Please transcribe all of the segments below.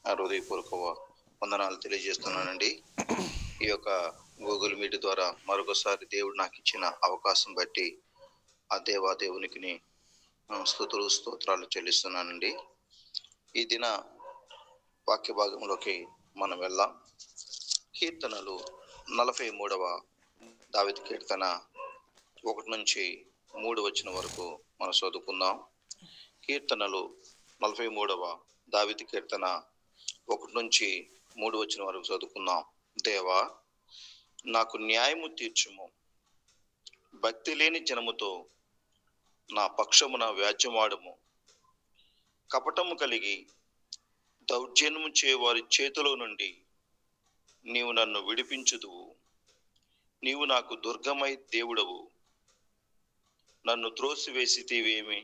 హృదయపూర్వక వందనాలు తెలియజేస్తున్నానండి. ఈ యొక్క గూగుల్ మీట్ ద్వారా మరొకసారి దేవుడు నాకు ఇచ్చిన అవకాశం బట్టి ఆ దేవునికి స్తుతులు స్తోత్రాలు చెల్లిస్తున్నానండి. ఈ దిన వాక్య భాగంలోకి మనం వెళ్దాం. కీర్తనలు 43వ దావీదు కీర్తన 1 నుంచి 3 వచనం వరకు మనం చదువుకుందాం. కీర్తనలు 43వ దావీదు కీర్తన 1 నుంచి 3 వచనం వరకు చదువుకుందాం. దేవా, నాకు న్యాయము తీర్చుము, భక్తి లేని జనముతో నా పక్షమున వ్యాజ్యమాడుము. కపటము కలిగి దౌర్జన్యము చేయవారి చేతిలో నుండి నీవు నన్ను విడిపించుదువు. నీవు నాకు దుర్గమై దేవుడవు. నన్ను త్రోసివేసితివేమి?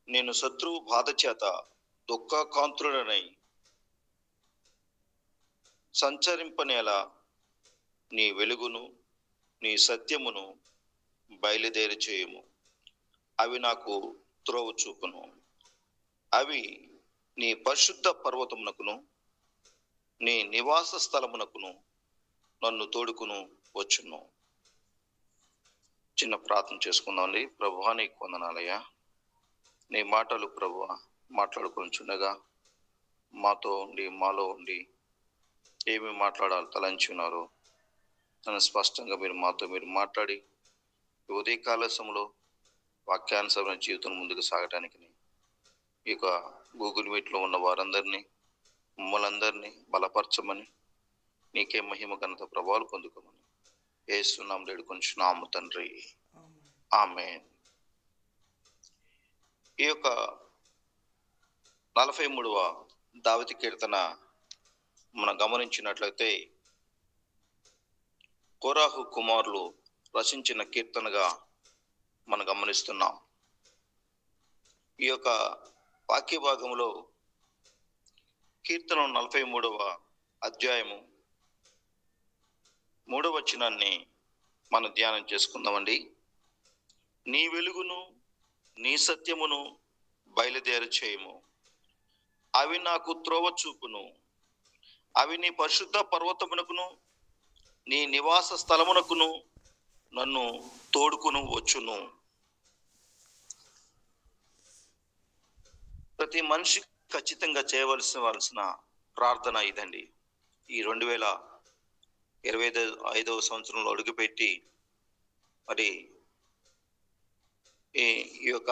నేను శత్రువు బాధ చేత దుఃఖాకాంతుడనై సంచరింపనేలా నీ వెలుగును నీ సత్యమును బయలుదేరి చేయుము. అవి నాకు త్రోవ చూపును. అవి నీ పరిశుద్ధ పర్వతమునకును నీ నివాస స్థలమునకును నన్ను తోడుకును వచ్చును. చిన్న ప్రార్థన చేసుకుందామండి. ప్రభువా, నీకు వందనాలయ్యా. నీ మాటలు ప్రభువా మాట్లాడుకొనిచుండగా మాతో ఉండి మాలో ఉండి ఏమి మాట్లాడాలి తలంచి ఉన్నారు. నన్ను స్పష్టంగా మీరు మాట్లాడి ఉదయకాల సమయంలో వాక్యానుసరమైన జీవితం ముందుకు సాగటానికి ఈ యొక్క గూగుల్ మీట్లో ఉన్న వారందరినీ మమ్మల్ని అందరినీ బలపరచమని, నీకే మహిమ ఘనత ప్రభావాలు పొందుకోమని యేసు నామములో వేడుకొంచున్నాము తండ్రి, ఆమేన్. ఈ యొక్క 43వ దావీదు కీర్తన మనం గమనించినట్లయితే కోరాహు కుమారులు రచించిన కీర్తనగా మనం గమనిస్తున్నాం. ఈ యొక్క వాక్య భాగంలో కీర్తన 43వ అధ్యాయము 3వ వచనాన్ని మనం ధ్యానం చేసుకుందామండి. నీ వెలుగును నీ సత్యమును బయలుదేరి చేయుము. అవి నాకు త్రోవ చూపును. అవి నీ పరిశుద్ధ పర్వతమునకును నీ నివాస స్థలమునకును నన్ను తోడుకును వచ్చును. ప్రతి మనిషి ఖచ్చితంగా చేయవలసిన ప్రార్థన ఇదండి. ఈ 2025వ సంవత్సరంలో అడుగుపెట్టి మరి ఈ యొక్క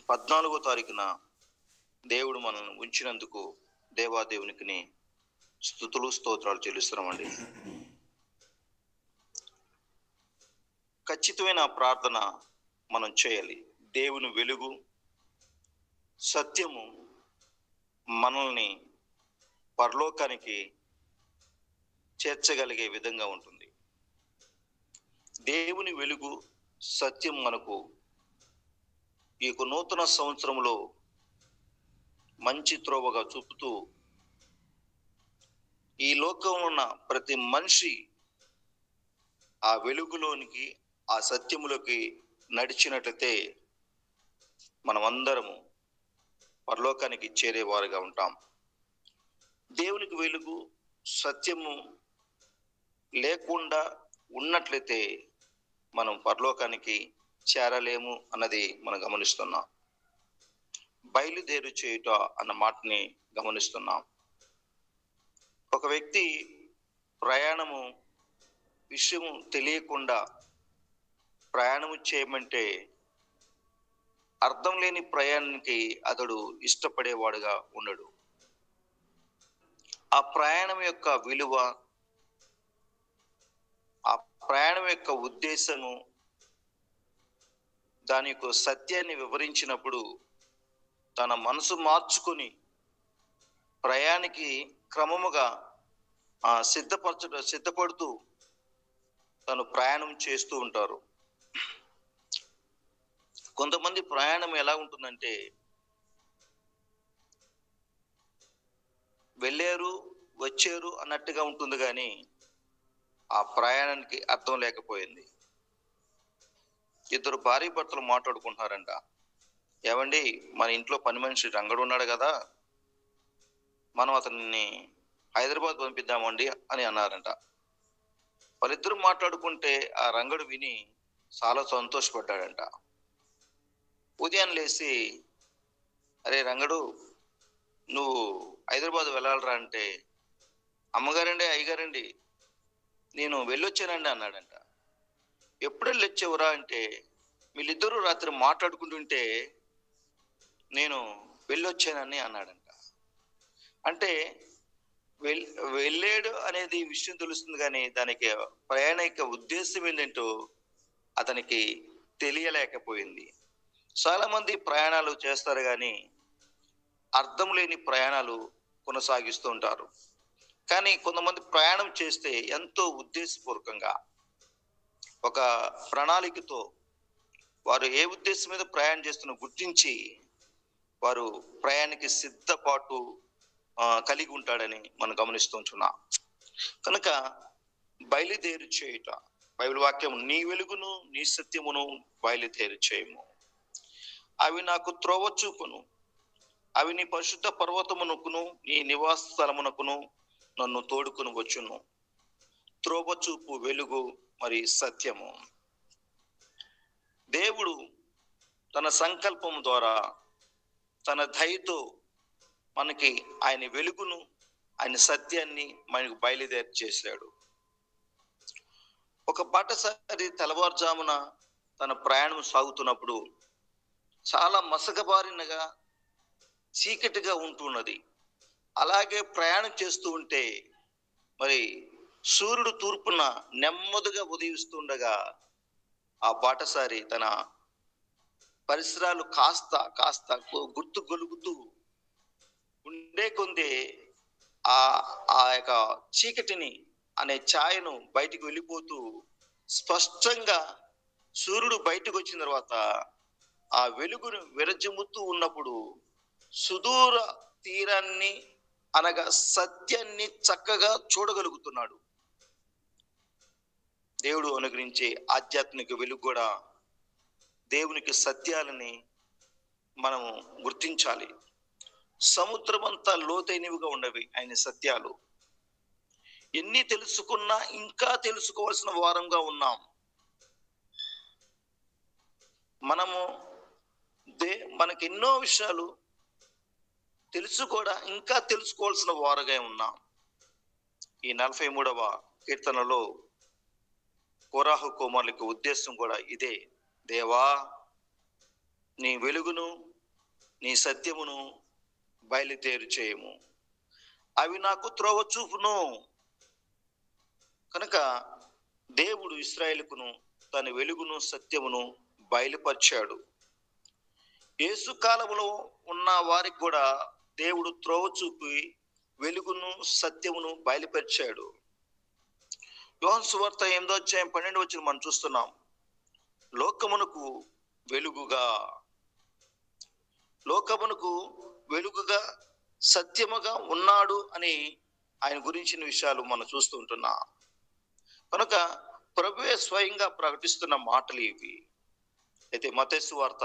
14వ తారీఖున దేవుడు మనల్ని ఉంచినందుకు దేవాదేవునికి స్తుతులు స్తోత్రాలు చెల్లిస్తున్నామండి. ఖచ్చితమైన ప్రార్థన మనం చేయాలి. దేవుని వెలుగు సత్యము మనల్ని పరలోకానికి చేర్చగలిగే విధంగా ఉంటుంది. దేవుని వెలుగు సత్యం మనకు ఈ నూతన సంవత్సరంలో మంచి త్రోవగా చూపుతూ ఈ లోకంలో ఉన్న ప్రతి మనిషి ఆ వెలుగులోనికి ఆ సత్యములోకి నడిచినట్లయితే మనమందరము పరలోకానికి చేరేవారుగా ఉంటాం. దేవునికి వెలుగు సత్యము లేకుండా ఉన్నట్లయితే మనం పరలోకానికి చేరలేము అన్నది మనం గమనిస్తున్నాం. బయలుదేరు చేయుట అన్న మాటని గమనిస్తున్నాం. ఒక వ్యక్తి ప్రయాణము విషయము తెలియకుండా ప్రయాణము చేయమంటే అర్థం లేని ప్రయాణానికి అతడు ఇష్టపడేవాడుగా ఉండడు. ఆ ప్రయాణం యొక్క విలువ, ఆ ప్రయాణం యొక్క ఉద్దేశము, దాని యొక్క సత్యాన్ని వివరించినప్పుడు తన మనసు మార్చుకొని ప్రయాణికి క్రమముగా సిద్ధపడుతూ తను ప్రయాణం చేస్తూ ఉంటారు. కొంతమంది ప్రయాణం ఎలా ఉంటుందంటే వెళ్ళారు వచ్చారు అన్నట్టుగా ఉంటుంది, కానీ ఆ ప్రయాణానికి అర్థం లేకపోయింది. ఇద్దరు భార్య భర్తలు మాట్లాడుకుంటున్నారంట. ఏమండి, మన ఇంట్లో పని మనిషి రంగడు ఉన్నాడు కదా, మనం అతన్ని హైదరాబాద్ పంపిద్దామండి అని అన్నారంట. వాళ్ళిద్దరూ మాట్లాడుకుంటే ఆ రంగడు విని చాలా సంతోషపడ్డాడంట. ఉదయం లేచి, అరే రంగడు, నువ్వు హైదరాబాద్ వెళ్ళాలరా అంటే, అమ్మగారండి, అయ్యగారండి, నేను వెళ్ళొచ్చానండి అన్నాడంట. ఎప్పుడు వెళ్ళొచ్చావురా అంటే, వీళ్ళిద్దరూ రాత్రి మాట్లాడుకుంటుంటే నేను వెళ్ళొచ్చానని అన్నాడంట. అంటే వెళ్ళాడు అనేది విషయం తెలుస్తుంది, కానీ దానికి ప్రయాణిక ఉద్దేశం ఏంటంటో అతనికి తెలియలేకపోయింది. చాలా మంది ప్రయాణాలు చేస్తారు కానీ అర్థం లేని ప్రయాణాలు కొనసాగిస్తూ ఉంటారు. కానీ కొంతమంది ప్రయాణం చేస్తే ఎంతో ఉద్దేశపూర్వకంగా ఒక ప్రణాళికతో వారు ఏ ఉద్దేశం మీద ప్రయాణం చేస్తున్న గుర్తించి వారు ప్రయాణానికి సిద్ధపాటు కలిగి ఉంటాడని మనం గమనిస్తూ ఉంటున్నాం. కనుక బయలుదేరి చేయుట, బైబిల్ వాక్యం, నీ వెలుగును నీ సత్యమును బయలుదేరి చేయము. అవి నాకు త్రోవ చూపును, అవి నీ పరిశుద్ధ పర్వతమునకును నీ నివాస స్థలమునకును నన్ను తోడుకుని వచ్చును. త్రోవ చూపు వెలుగు మరి సత్యము. దేవుడు తన సంకల్పం ద్వారా తన దయతో మనకి ఆయన వెలుగును ఆయన సత్యాన్ని మనకు బయలుదేరి చేశాడు. ఒక బాటసారి తెల్లవారుజామున తన ప్రయాణం సాగుతున్నప్పుడు చాలా మసకబారినగా చీకటిగా ఉంటున్నది. అలాగే ప్రయాణం చేస్తూ ఉంటే మరి సూర్యుడు తూర్పున నెమ్మదిగా ఉదయిస్తుండగా ఆ బాటసారి తన పరిసరాలు కాస్త కాస్త గుర్తు గొలుగుతూ ఉండే కొందే ఆ యొక్క చీకటిని అనే ఛాయను బయటికి వెళ్ళిపోతూ స్పష్టంగా సూర్యుడు బయటకు వచ్చిన తర్వాత ఆ వెలుగును విరజిమ్ముతూ ఉన్నప్పుడు సుదూర తీరాన్ని అనగా సత్యాన్ని చక్కగా చూడగలుగుతున్నాడు. దేవుడు అనుగ్రహించే ఆధ్యాత్మిక వెలుగు కూడా దేవునికి సత్యాలని మనము గుర్తించాలి. సముద్రమంతా లోతైనవిగా ఉన్నవి ఆయన సత్యాలు. ఎన్ని తెలుసుకున్నా ఇంకా తెలుసుకోవాల్సిన వారంగా ఉన్నాం. మనము మనకి ఎన్నో విషయాలు తెలుసు కూడా ఇంకా తెలుసుకోవాల్సిన వారుగా ఉన్నాం. ఈ 43వ కీర్తనలో కోరాహు కుమారులకు ఉద్దేశం కూడా ఇదే. దేవా, నీ వెలుగును నీ సత్యమును బయలుదేరి చేయము, అవి నాకు త్రోవ చూపును. కనుక దేవుడు ఇశ్రాయేలుకును తన వెలుగును సత్యమును బయలుపరిచాడు. యేసు కాలంలో ఉన్న వారికి కూడా దేవుడు త్రోవ చూపి వెలుగును సత్యమును బయలుపరిచాడు. యోహాను సువార్త 8వ అధ్యాయం 12వ వచనం మనం చూస్తున్నాం. లోకమునకు వెలుగుగా సత్యముగా ఉన్నాడు అని ఆయన గురించిన విషయాలు మనం చూస్తూ ఉంటున్నాం. కనుక ప్రభువే స్వయంగా ప్రకటిస్తున్న మాటలు ఇవి. అయితే మత్తయి సువార్త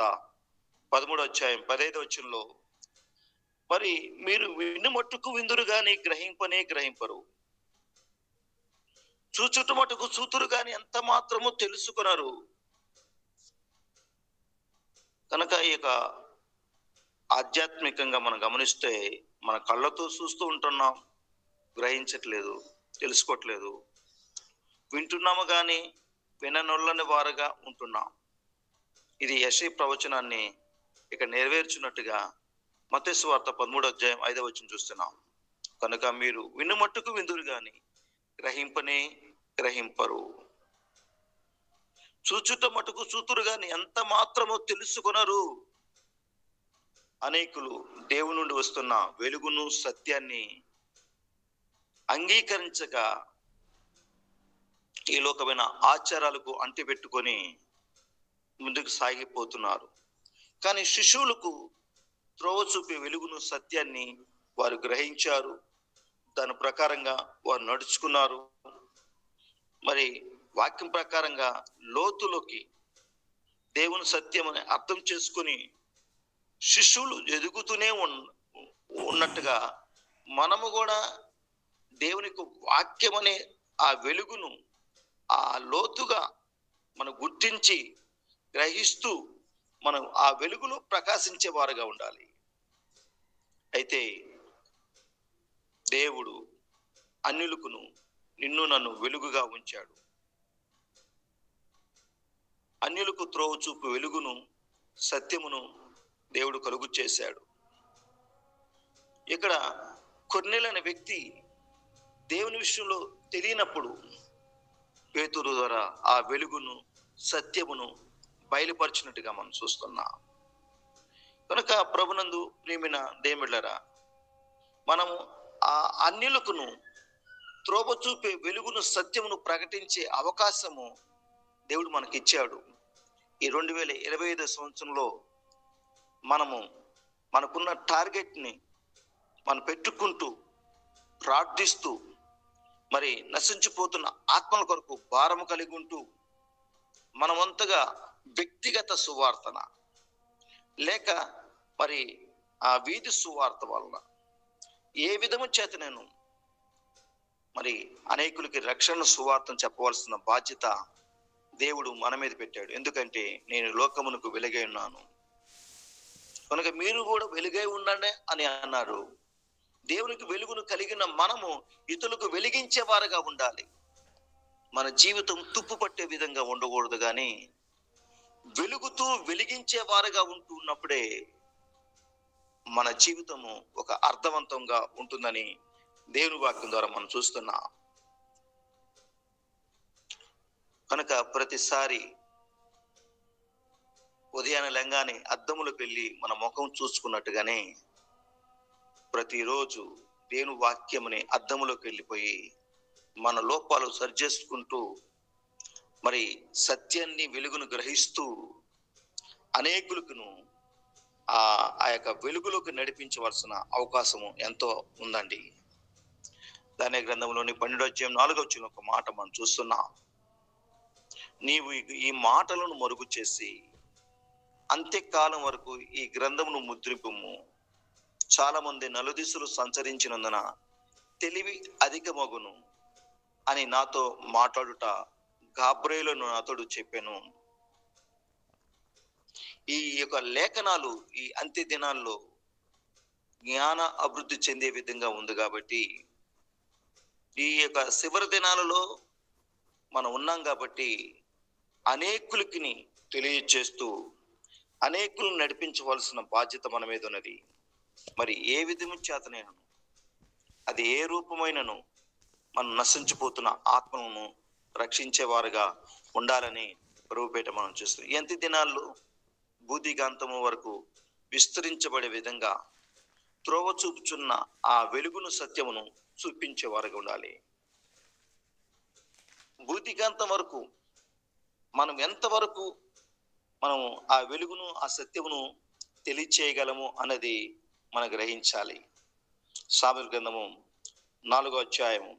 13వ అధ్యాయం 15వ వచనంలో, మరి మీరు విను మట్టుకు విందురు గాని గ్రహింపరు, చూచుట మటుకు చూతురు గాని ఎంత మాత్రము తెలుసుకున్నారు. కనుక ఈ యొక్క ఆధ్యాత్మికంగా మనం గమనిస్తే మన కళ్ళతో చూస్తూ ఉంటున్నాం, గ్రహించట్లేదు, తెలుసుకోవట్లేదు. వింటున్నాము కానీ విననొల్లని వారుగా ఉంటున్నాం. ఇది యెషయా ప్రవచనాన్ని ఇక నెరవేర్చున్నట్టుగా మత్తయి సువార్త 13వ అధ్యాయం 5వ వచనం చూస్తున్నాం. కనుక మీరు విను మట్టుకు విందురు గాని గ్రహింపరు, చూచుట మటుకు చూతురు గాని ఎంత మాత్రమో తెలుసుకొనరు. అనేకులు దేవుని నుండి వస్తున్న వెలుగును సత్యాన్ని అంగీకరించక ఈ లోకమైన ఆచారాలకు అంటిపెట్టుకొని ముందుకు సాగిపోతున్నారు. కానీ శిశువులకు త్రోవ చూపే వెలుగును సత్యాన్ని వారు గ్రహించారు. దాని ప్రకారంగా వారు నడుచుకున్నారు. మరి వాక్యం ప్రకారంగా లోతులోకి దేవుని సత్యం అని అర్థం చేసుకుని శిష్యులు ఎదుగుతూనే ఉన్నట్టుగా మనము కూడా దేవునికి వాక్యం అనే ఆ వెలుగును ఆ లోతుగా మనం గుర్తించి గ్రహిస్తూ మనం ఆ వెలుగులో ప్రకాశించే వారుగా ఉండాలి. అయితే దేవుడు అన్యులకును నిన్ను నన్ను వెలుగుగా ఉంచాడు. అన్యులకు త్రోవ చూపు వెలుగును సత్యమును దేవుడు కలుగు చేశాడు. ఇక్కడ కొర్నేలు అనే వ్యక్తి దేవుని విషయంలో తెలియనప్పుడు పేతురు ద్వారా ఆ వెలుగును సత్యమును బయలుపరిచినట్టుగా మనం చూస్తున్నాం. కనుక ప్రభునందు ప్రియమైన దేవుళ్ళారా, మనము ఆ అన్యులకును త్రోవ చూపే వెలుగును సత్యమును ప్రకటించే అవకాశము దేవుడు మనకిచ్చాడు. ఈ 2025 సంవత్సరంలో మనము మనకున్న టార్గెట్ని మనం పెట్టుకుంటూ ప్రార్థిస్తూ మరి నశించిపోతున్న ఆత్మల కొరకు భారము కలిగి ఉంటూ మనమంతగా వ్యక్తిగత సువార్తన లేక మరి ఆ వీధి సువార్త వలన ఏ విధము చేత నేను మరి అనేకులకి రక్షణ సువార్తను చెప్పవలసిన బాధ్యత దేవుడు మన మీద పెట్టాడు. ఎందుకంటే నేను లోకమునకు వెలుగై ఉన్నాను కనుక మీరు కూడా వెలుగై ఉండండి అని అన్నారు. దేవునికి వెలుగును కలిగిన మనము ఇతరులకు వెలిగించే వారుగా ఉండాలి. మన జీవితం తుప్పు పట్టే విధంగా ఉండకూడదు, కానీ వెలుగుతూ వెలిగించే వారుగా ఉంటున్నప్పుడే మన జీవితము ఒక అర్థవంతంగా ఉంటుందని దేవుని వాక్యం ద్వారా మనం చూస్తున్నాం. కనుక ప్రతిసారి ఉదయాన్నే లేంగానే అద్దములకు వెళ్ళి మన ముఖం చూసుకున్నట్టుగానే ప్రతిరోజు దేవుని వాక్యముని అద్దములోకి వెళ్ళిపోయి మన లోపాలు సరిచేసుకుంటూ మరి సత్యాన్ని వెలుగును గ్రహిస్తూ అనేకులకు ఆ యొక్క వెలుగులోకి నడిపించవలసిన అవకాశము ఎంతో ఉందండి. దాని గ్రంథంలోని 12వ అధ్యాయం 4వ వచనం ఒక మాట మనం చూస్తున్నాం. నీవు ఈ మాటలను మరుగు చేసి అంత్యకాలం వరకు ఈ గ్రంథమును ముద్రింపుము. చాలా మంది నలుదిశలు సంచరించినందున తెలివి అధికమగును అని నాతో మాట్లాడుట గాబ్రియేలును నాతోడు చెప్పాను. ఈ యొక్క లేఖనాలు ఈ అంత్య దినాల్లో జ్ఞాన అభివృద్ధి చెందే విధంగా ఉంది కాబట్టి, ఈ యొక్క చివరి దినాలలో మనం ఉన్నాం కాబట్టి అనేకులకి తెలియచేస్తూ అనేకులను నడిపించవలసిన బాధ్యత మన మీద ఉన్నది. మరి ఏ విధము చేతనైనను అది ఏ రూపమైనను మనం నశించిపోతున్న ఆత్మలను రక్షించేవారుగా ఉండాలని ప్రభుపేట మనం చూస్తాం. ఎంత దినాల్లో బూదిగాంతము వరకు విస్తరించబడే విధంగా త్రోవ చూపుచున్న ఆ వెలుగును సత్యమును చూపించేవారుగా ఉండాలి. బూదిగాంతం వరకు మనం ఎంతవరకు మనము ఆ వెలుగును ఆ సత్యమును తెలియచేయగలము అన్నది మనం గ్రహించాలి. సామెతల గ్రంథము 4వ అధ్యాయము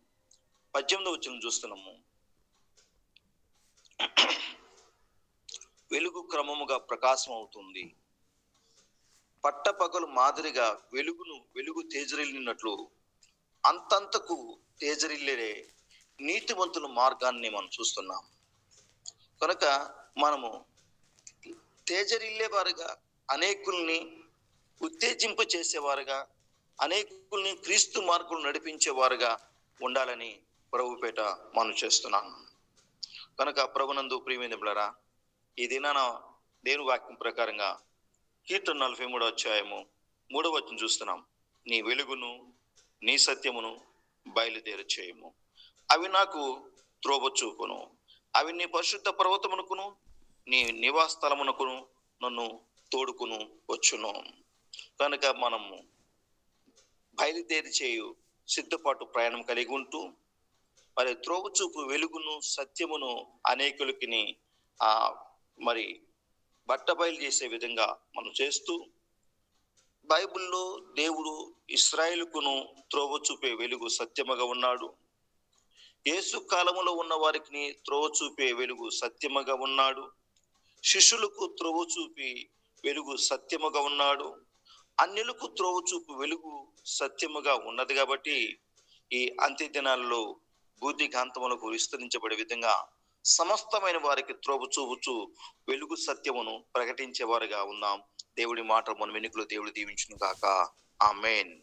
18వ వచనం చూస్తున్నాము. వెలుగు క్రమముగా ప్రకాశం అవుతుంది, పట్టపగలు మాదిరిగా వెలుగు తేజరిల్లినట్లు అంతంతకు తేజరిల్లే నీతివంతుల మార్గాన్ని మనం చూస్తున్నాం. కనుక మనము తేజరిల్లేవారుగా, అనేకుల్ని ఉత్తేజింప చేసేవారుగా, అనేకుల్ని క్రీస్తు మార్గంలో నడిపించేవారుగా ఉండాలని ప్రభుపేట మనం చేస్తున్నాం. కనుక ప్రభునందు ప్రియమైన బిడ్డలారా, ఈ దినాన దేవుని వాక్యం ప్రకారంగా కీర్తన 43వ అధ్యాయము 3వ వచనం చూస్తున్నాం. నీ వెలుగును నీ సత్యమును బయలుదేరి చేయము, అవి నాకు త్రోవ చూపును, అవి నీ పరిశుద్ధ పర్వతమునకును నీ నివాస స్థలమునకును నన్ను తోడుకును వచ్చును. కనుక మనము బయలుదేరి చేయు సిద్ధపాటు ప్రయాణం కలిగి ఉంటూ మరి త్రోవ చూపు వెలుగును సత్యమును అనేకులకి మరి బట్టబయలు చేసే విధంగా మనం చేస్తూ, బైబిల్లో దేవుడు ఇశ్రాయేలుకును త్రోవ చూపే వెలుగు సత్యముగా ఉన్నాడు. యేసు కాలములో ఉన్న వారికి త్రోవ చూపే వెలుగు సత్యముగా ఉన్నాడు. శిష్యులకు త్రోవ చూపి వెలుగు సత్యముగా ఉన్నాడు. అన్యులకు త్రోవ చూపు వెలుగు సత్యముగా ఉన్నది కాబట్టి ఈ అంత్య దినాల్లో బూదిగాంతములకు విస్తరించబడే విధంగా సమస్తమైన వారికి త్రోవ చూపుచు వెలుగు సత్యమును ప్రకటించే వారిగా ఉన్నాం. దేవుడి మాట మన వెనుకలో దేవుడు దీవించును గాక. ఆమేన్.